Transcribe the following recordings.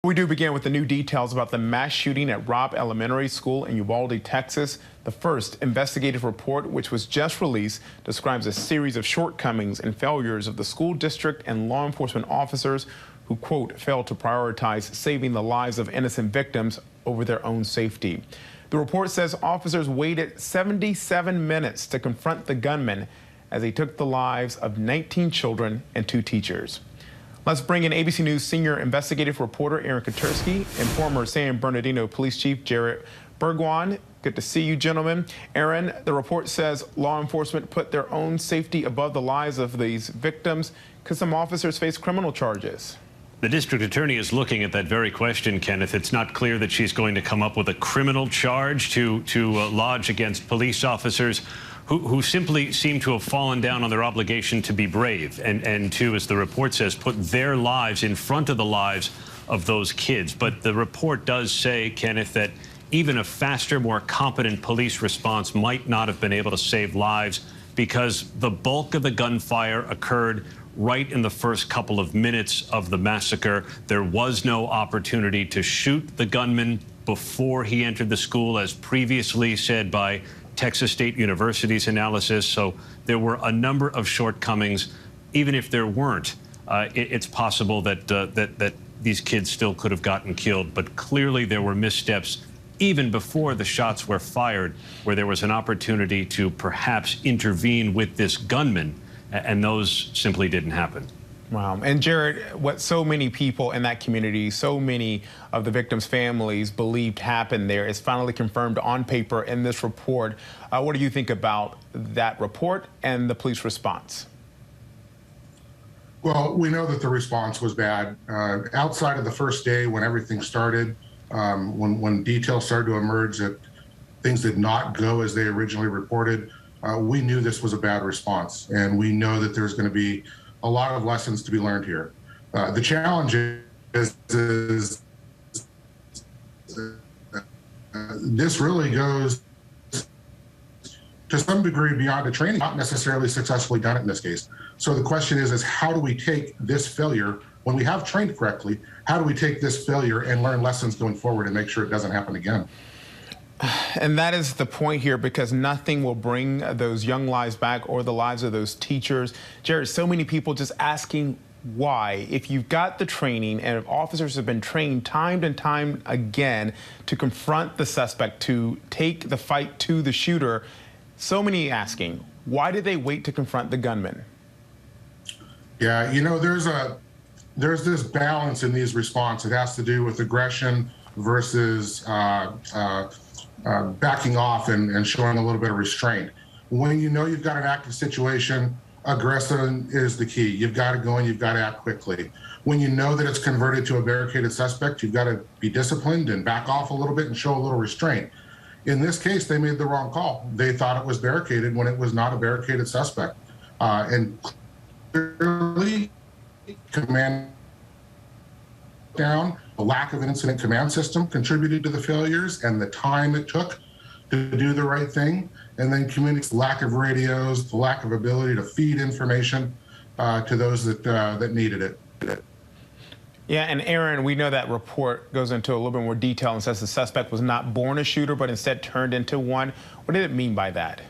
We do begin with the new details about the mass shooting at Robb Elementary School in Uvalde, Texas. The first investigative report, which was just released, describes a series of shortcomings and failures of the school district and law enforcement officers who, quote, failed to prioritize saving the lives of innocent victims over their own safety. The report says officers waited 77 minutes to confront the gunman as he took the lives of 19 children and 2 teachers. Let's bring in ABC News senior investigative reporter Aaron Katersky and former San Bernardino Police Chief Jarrod Burguan. Good to see you, gentlemen. Aaron, the report says law enforcement put their own safety above the lives of these victims. Could some officers face criminal charges? The district attorney is looking at that very question, Kenneth. It's not clear that she's going to come up with a criminal charge to lodge against police officers who simply seem to have fallen down on their obligation to be brave and to, as the report says, put their lives in front of the lives of those kids. But the report does say, Kenneth, that even a faster, more competent police response might not have been able to save lives because the bulk of the gunfire occurred right in the first couple of minutes of the massacre. There was no opportunity to shoot the gunman before he entered the school, as previously said by Texas State University's analysis. So there were a number of shortcomings. Even if there weren't, it's possible that that these kids still could have gotten killed. But clearly there were missteps even before the shots were fired, where there was an opportunity to perhaps intervene with this gunman, and those simply didn't happen. Wow. And Jarrod, what so many people in that community, so many of the victims' families believed happened there is finally confirmed on paper in this report. What do you think about that report and the police response? Well, we know that the response was bad. Outside of the first day when everything started, when details started to emerge that things did not go as they originally reported, we knew this was a bad response. And we know that there's going to be a lot of lessons to be learned here. The challenge is this really goes to some degree beyond a training, not necessarily successfully done it in this case. So the question is how do we take this failure, when we have trained correctly, how do we take this failure and learn lessons going forward and make sure it doesn't happen again? And that is the point here, because nothing will bring those young lives back or the lives of those teachers. Jarrod, so many people just asking why. If you've got the training and if officers have been trained time and time again to confront the suspect, to take the fight to the shooter, so many asking, why did they wait to confront the gunman? Yeah, you know, there's this balance in these responses. It has to do with aggression versus backing off and showing a little bit of restraint. When you know you've got an active situation, aggression is the key. You've got to go and you've got to act quickly. When you know that it's converted to a barricaded suspect, you've got to be disciplined and back off a little bit and show a little restraint. In this case, they made the wrong call. They thought it was barricaded when it was not a barricaded suspect. And clearly, command down, the lack of an incident command system contributed to the failures and the time it took to do the right thing. And then community's lack of radios, the lack of ability to feed information to those that needed it. Yeah, and Aaron, we know that report goes into a little bit more detail and says the suspect was not born a shooter, but instead turned into one. What did it mean by that?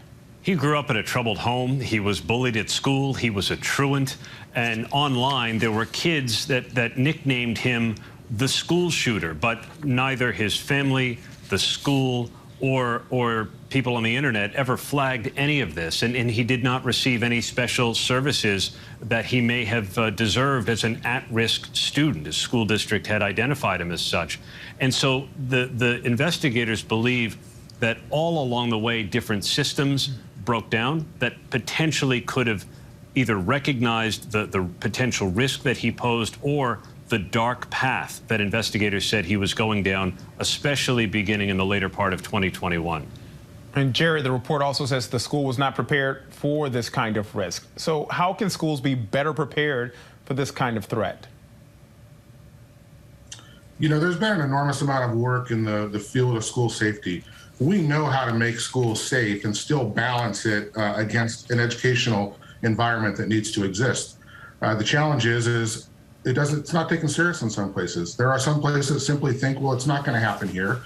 He grew up in a troubled home. He was bullied at school. He was a truant. And online, there were kids that nicknamed him the school shooter, but neither his family, the school, or people on the internet ever flagged any of this. And he did not receive any special services that he may have deserved as an at-risk student. His school district had identified him as such. And so the investigators believe that all along the way, different systems broke down that potentially could have either recognized the potential risk that he posed or the dark path that investigators said he was going down, especially beginning in the later part of 2021. And Jarrod, the report also says the school was not prepared for this kind of risk. So how can schools be better prepared for this kind of threat? You know, there's been an enormous amount of work in the field of school safety. We know how to make schools safe and still balance it against an educational environment that needs to exist. The challenge is it's not taken serious in some places. There are some places that simply think, well, it's not going to happen here.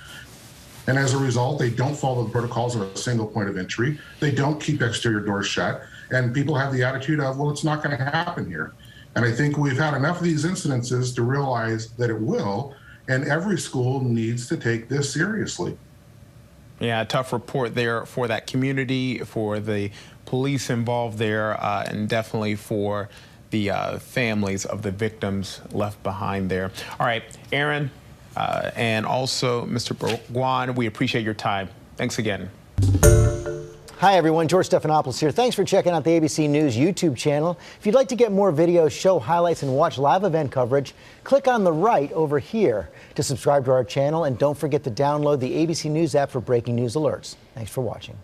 And as a result, they don't follow the protocols of a single point of entry. They don't keep exterior doors shut. And people have the attitude of, well, it's not going to happen here. And I think we've had enough of these incidences to realize that it will. And every school needs to take this seriously. Yeah, a tough report there for that community, for the police involved there, and definitely for the families of the victims left behind there. All right, Aaron, and also Mr. Burguan, we appreciate your time. Thanks again. Hi, everyone. George Stephanopoulos here. Thanks for checking out the ABC News YouTube channel. If you'd like to get more videos, show highlights, and watch live event coverage, click on the right over here to subscribe to our channel. And don't forget to download the ABC News app for breaking news alerts. Thanks for watching.